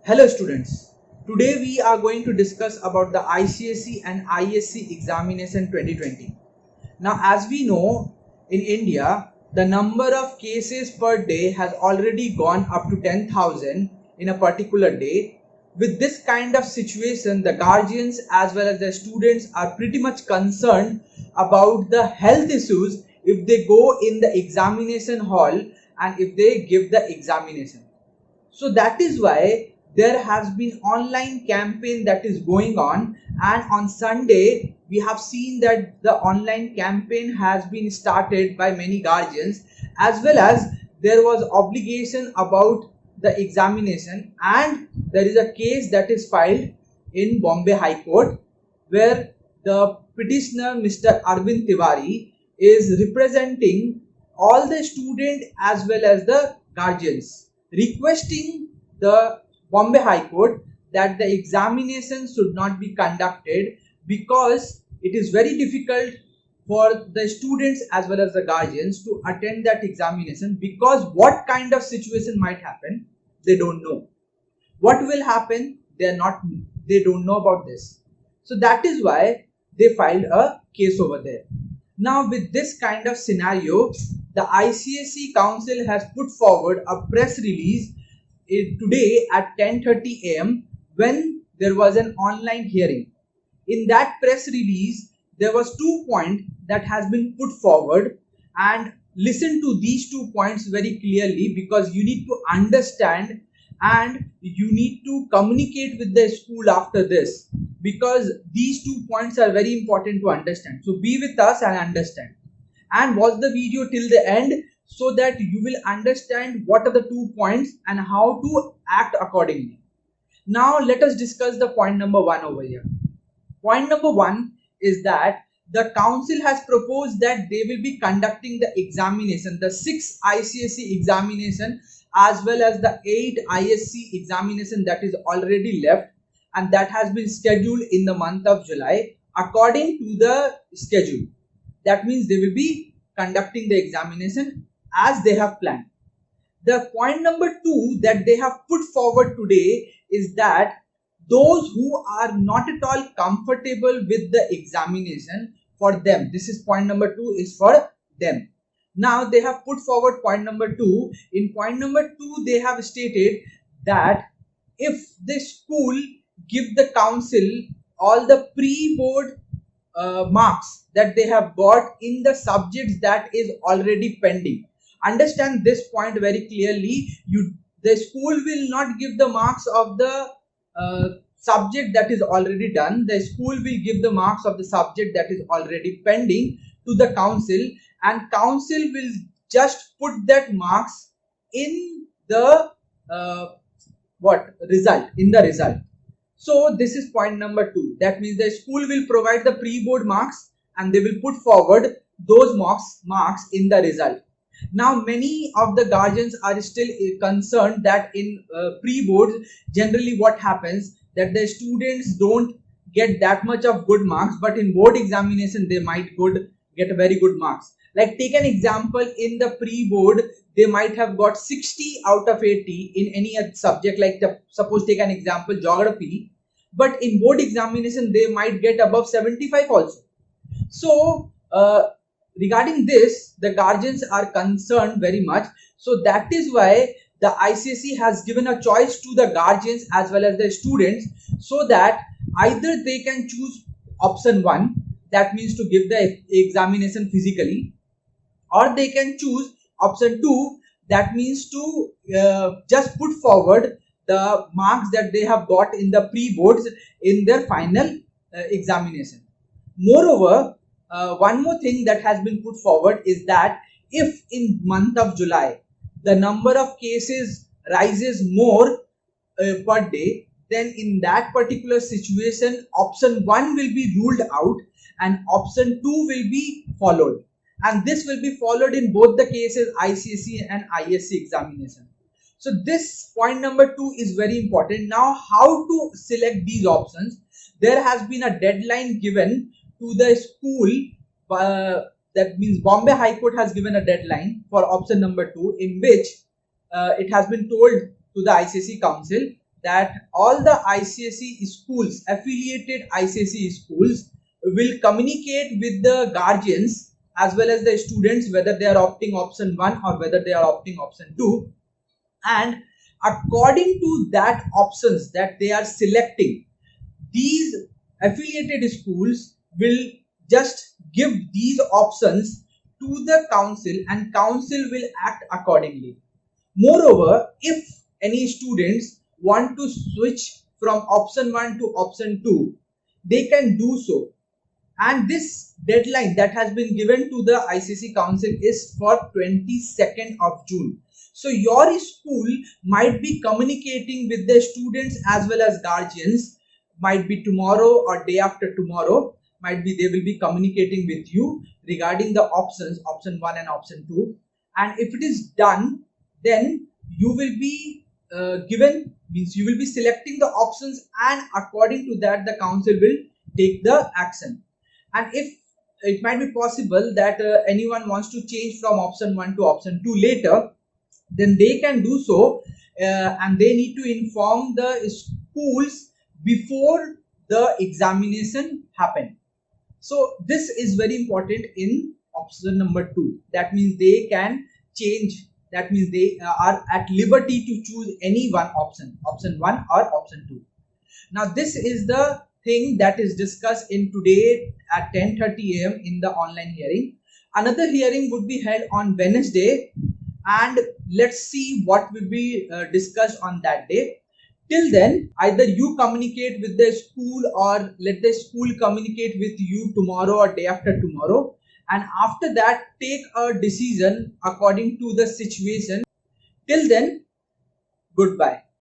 Hello students, today we are going to discuss about the ICSE and ISC examination 2020. Now as we know, in India, the number of cases per day has already gone up to 10,000 in a particular day. With this kind of situation, the guardians as well as the students are pretty much concerned about the health issues if they go in the examination hall and if they give the examination. So that is why there has been online campaign that is going on, and on Sunday we have seen that the online campaign has been started by many guardians, as well as there was obligation about the examination, and there is a case that is filed in Bombay High Court where the petitioner Mr. Arvind Tiwari is representing all the student as well as the guardians, requesting the Bombay High Court that the examination should not be conducted because it is very difficult for the students as well as the guardians to attend that examination, because what kind of situation might happen they don't know. What will happen they don't know about this. So that is why they filed a case over there. Now with this kind of scenario, the ICSE Council has put forward a press release today at 10:30 a.m. when there was an online hearing. In that press release, there was 2 points that has been put forward, and listen to these 2 points very clearly because you need to understand and you need to communicate with the school after this, because these 2 points are very important to understand. So be with us and understand, and watch the video till the end so that you will understand what are the 2 points and how to act accordingly. Now let us discuss the point number 1 over here. Point number 1 is that the council has proposed that they will be conducting the examination, the 6 ICSE examination as well as the 8 ISC examination that is already left, and that has been scheduled in the month of July according to the schedule. That means they will be conducting the examination as they have planned. The point number 2 that they have put forward today is that those who are not at all comfortable with the examination, for them, this is point number 2 is for them. Now they have put forward point number 2. In point number 2 they have stated that if the school give the council all the pre-board marks that they have got in the subjects that is already pending. Understand this point very clearly. The school will not give the marks of the subject that is already done. The school will give the marks of the subject that is already pending to the council, and council will just put that marks in the result, in the result. So this is point number 2. That means the school will provide the pre-board marks and they will put forward those marks in the result. Now many of the guardians are still concerned that in pre-boards generally what happens that the students don't get that much of good marks, but in board examination they might get very good marks. Like take an example, in the pre-board they might have got 60 out of 80 in any subject, like suppose take an example geography, but in board examination they might get above 75 also. So regarding this the guardians are concerned very much. So that is why the ICSE has given a choice to the guardians as well as the students, so that either they can choose option 1, that means to give the examination physically, or they can choose option 2, that means to just put forward the marks that they have got in the pre-boards in their final examination. Moreover, one more thing that has been put forward is that if in month of July the number of cases rises more per day, then in that particular situation option 1 will be ruled out and option 2 will be followed, and this will be followed in both the cases ICSE and ISC examination. So this point number 2 is very important. Now how to select these options? There has been a deadline given to the school, that means Bombay High Court has given a deadline for option number 2, in which it has been told to the ICSE Council that all the ICSE schools, affiliated ICSE schools, will communicate with the guardians as well as the students whether they are opting option 1 or whether they are opting option 2, and according to that options that they are selecting, these affiliated schools will just give these options to the council and council will act accordingly. Moreover, if any students want to switch from option 1 to option 2, they can do so, and this deadline that has been given to the ICSE council is for 22nd of June. So your school might be communicating with the students as well as guardians, might be tomorrow or day after tomorrow, might be they will be communicating with you regarding the options, option 1 and option 2, and if it is done, then you will be given, means you will be selecting the options, and according to that the council will take the action. And if it might be possible that anyone wants to change from option 1 to option 2 later, then they can do so, and they need to inform the schools before the examination happen. So this is very important in option number 2. That means they can change, that means they are at liberty to choose any one option, option 1 or option 2. Now this is the thing that is discussed in today at 10:30 a.m. in the online hearing. Another hearing would be held on Wednesday, and let's see what will be discussed on that day. Till then, either you communicate with the school or let the school communicate with you tomorrow or day after tomorrow, and after that take a decision according to the situation. Till then, goodbye.